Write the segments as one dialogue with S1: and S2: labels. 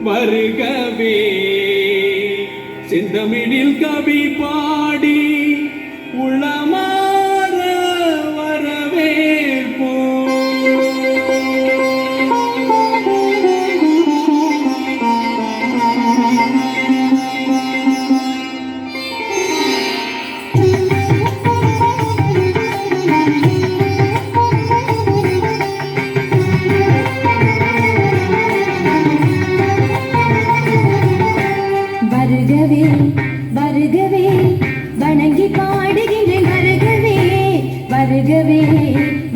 S1: வருகவே செந்தமிழில் கவி பாடி உளமாற வரவேற்போம்.
S2: வருகவே வருகவே வணங்கி பாடுகின்றேன். வருகவே வருகவே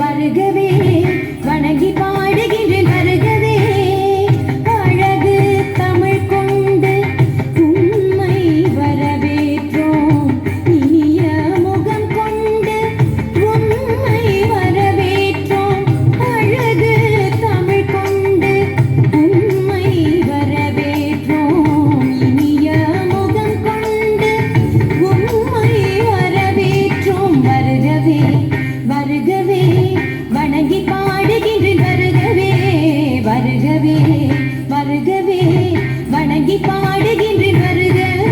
S2: வருகவே வணங்கி பாடுகின்றேன். வருகவே அழகு தமிழ் கொண்டு உம்மை வரவேற்றோம். இனிய முகம் கொண்டு உம்மை வரவேற்றோம். அழகு தமிழ் கொண்டு உம்மை வரவேற்றோம். வருகவே வணங்கி பாடுகின்றேன். வருகவே வருகவே வருகவே வணங்கி பாடுகின்றேன். வருகவே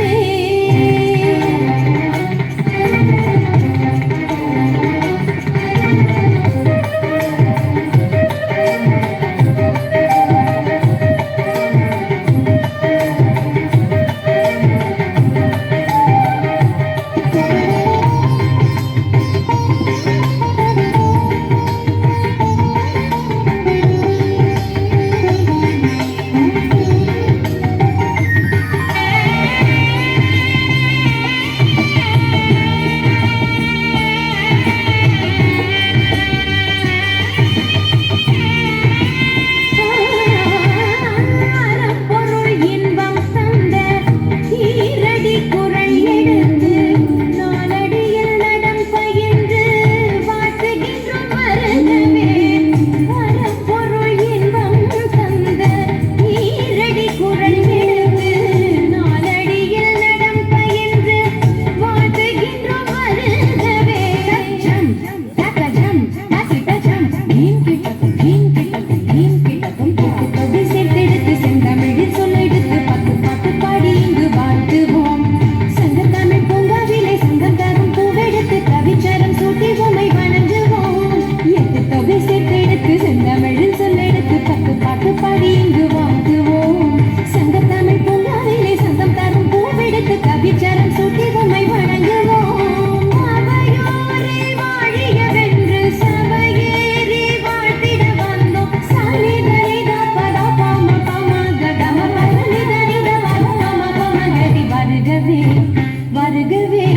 S2: வருகவே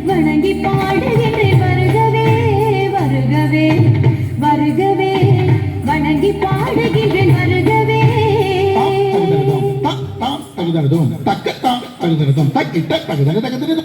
S2: வணங்கி பாடுகின்றேன். வருகவே வருகவே வருகவே வணங்கி பாடுகின்றேன். வருகவே
S3: தகுதனதும் தக்க தகுதனதும் தக்கிட்ட தகுதன தகுதன